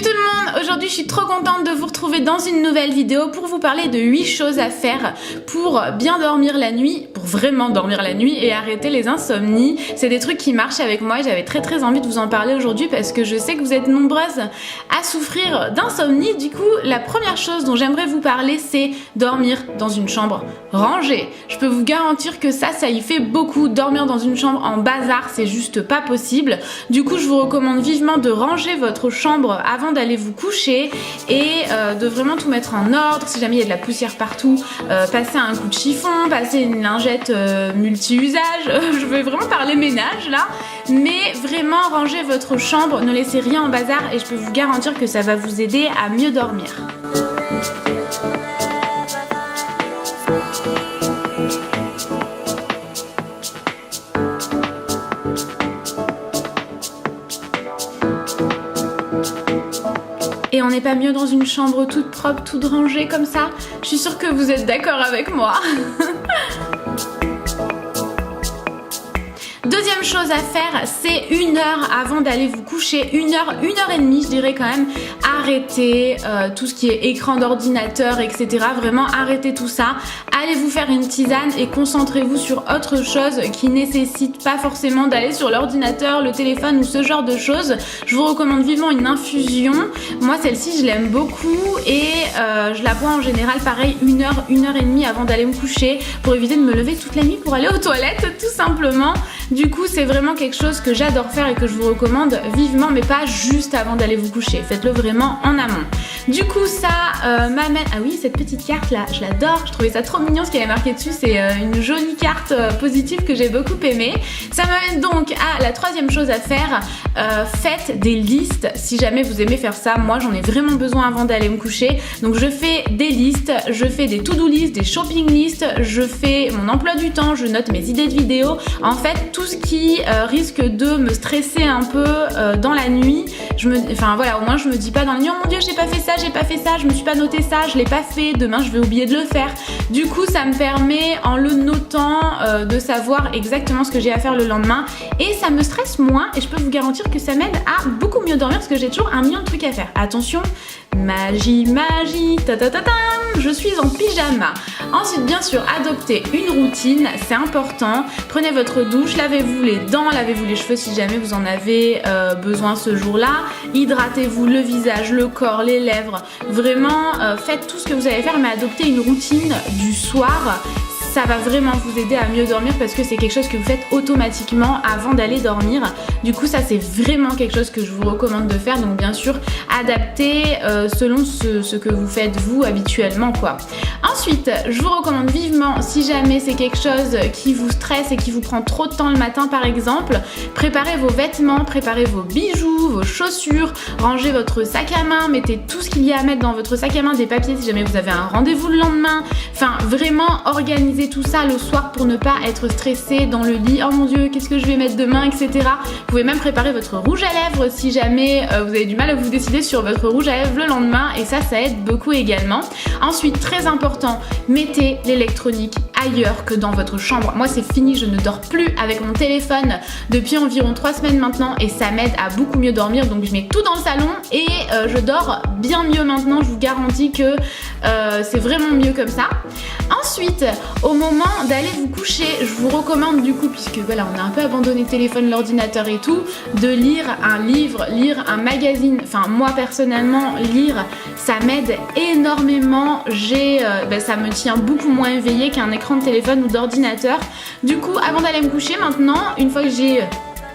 tout le monde, aujourd'hui je suis trop contente de vous retrouver dans une nouvelle vidéo pour vous parler de 8 choses à faire pour bien dormir la nuit, pour vraiment dormir la nuit et arrêter les insomnies. C'est des trucs qui marchent avec moi et j'avais très envie de vous en parler aujourd'hui parce que je sais que vous êtes nombreuses à souffrir d'insomnie. Du coup, la première chose dont j'aimerais vous parler, c'est dormir dans une chambre rangée. Je peux vous garantir que ça y fait beaucoup. Dormir dans une chambre en bazar, c'est juste pas possible. Du coup, je vous recommande vivement de ranger votre chambre avant d'aller vous coucher et de vraiment tout mettre en ordre. Si jamais il y a de la poussière partout, passer un coup de chiffon, passer une lingette multi-usage. Je vais vraiment parler ménage là, mais vraiment ranger votre chambre, ne laissez rien en bazar et je peux vous garantir que ça va vous aider à mieux dormir. Et on n'est pas mieux dans une chambre toute propre, toute rangée comme ça? Je suis sûre que vous êtes d'accord avec moi. Deuxième chose à faire, c'est 1 heure avant d'aller vous coucher, 1 heure et demie, je dirais quand même, arrêtez tout ce qui est écran d'ordinateur, etc. Vraiment arrêtez tout ça, allez vous faire une tisane et concentrez-vous sur autre chose qui nécessite pas forcément d'aller sur l'ordinateur, le téléphone ou ce genre de choses. Je vous recommande vivement une infusion. Moi celle-ci je l'aime beaucoup et je la bois en général pareil 1 heure et demie avant d'aller me coucher pour éviter de me lever toute la nuit pour aller aux toilettes tout simplement. Du coup, c'est vraiment quelque chose que j'adore faire et que je vous recommande vivement, mais pas juste avant d'aller vous coucher. Faites-le vraiment en amont. Du coup, ça m'amène... Ah oui, cette petite carte là, je l'adore. Je trouvais ça trop mignon ce qu'il y avait marqué dessus. C'est une jolie carte positive que j'ai beaucoup aimée. Ça m'amène donc à la troisième chose à faire. Faites des listes si jamais vous aimez faire ça. Moi, j'en ai vraiment besoin avant d'aller me coucher. Donc, je fais des listes. Je fais des to-do list, des shopping list. Je fais mon emploi du temps. Je note mes idées de vidéos. En fait, tout ce qui risque de me stresser un peu dans la nuit, enfin voilà, au moins je me dis pas dans la nuit, oh mon dieu j'ai pas fait ça, je me suis pas noté ça, je l'ai pas fait, demain je vais oublier de le faire. Du coup ça me permet en le notant de savoir exactement ce que j'ai à faire le lendemain et ça me stresse moins et je peux vous garantir que ça m'aide à beaucoup mieux dormir parce que j'ai toujours 1 million de trucs à faire. Attention, magie, je suis en pyjama. Ensuite, bien sûr, adoptez une routine, c'est important. Prenez votre douche, lavez-vous les dents, lavez-vous les cheveux si jamais vous en avez besoin ce jour-là. Hydratez-vous le visage, le corps, les lèvres. Vraiment, faites tout ce que vous allez faire, mais adoptez une routine du soir. Ça va vraiment vous aider à mieux dormir parce que c'est quelque chose que vous faites automatiquement avant d'aller dormir. Du coup, ça c'est vraiment quelque chose que je vous recommande de faire. Donc bien sûr, adaptez selon ce que vous faites vous habituellement quoi. Ensuite, je vous recommande vivement, si jamais c'est quelque chose qui vous stresse et qui vous prend trop de temps le matin par exemple, préparez vos vêtements, préparez vos bijoux, vos chaussures, rangez votre sac à main, mettez tout ce qu'il y a à mettre dans votre sac à main, des papiers si jamais vous avez un rendez-vous le lendemain. Enfin, vraiment organisez tout ça le soir pour ne pas être stressé dans le lit. Oh mon dieu, qu'est-ce que je vais mettre demain, etc. Vous pouvez même préparer votre rouge à lèvres si jamais vous avez du mal à vous décider sur votre rouge à lèvres le lendemain et ça aide beaucoup également. Ensuite, très important, mettez l'électronique ailleurs que dans votre chambre. Moi c'est fini, je ne dors plus avec mon téléphone depuis environ 3 semaines maintenant et ça m'aide à beaucoup mieux dormir donc je mets tout dans le salon et je dors bien mieux maintenant, je vous garantis que c'est vraiment mieux comme ça. Ensuite, au moment d'aller vous coucher, je vous recommande du coup, puisque voilà on a un peu abandonné le téléphone, l'ordinateur et tout, de lire un livre, lire un magazine. Enfin moi personnellement, lire ça m'aide énormément, ça me tient beaucoup moins éveillée qu'un écran de téléphone ou d'ordinateur. Du coup avant d'aller me coucher maintenant, une fois que j'ai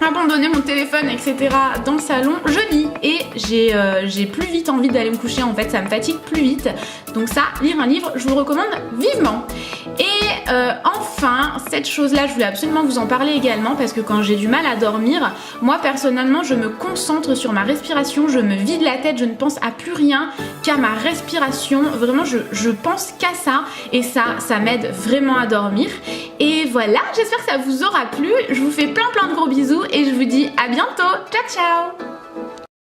abandonner mon téléphone etc dans le salon, je lis et j'ai plus vite envie d'aller me coucher en fait, ça me fatigue plus vite. Donc ça, lire un livre, je vous le recommande vivement. Et enfin, cette chose-là, je voulais absolument vous en parler également parce que quand j'ai du mal à dormir, moi personnellement, je me concentre sur ma respiration, je me vide la tête, je ne pense à plus rien qu'à ma respiration. Vraiment, je pense qu'à ça et ça m'aide vraiment à dormir. Et voilà, j'espère que ça vous aura plu. Je vous fais plein de gros bisous et je vous dis à bientôt. Ciao ciao!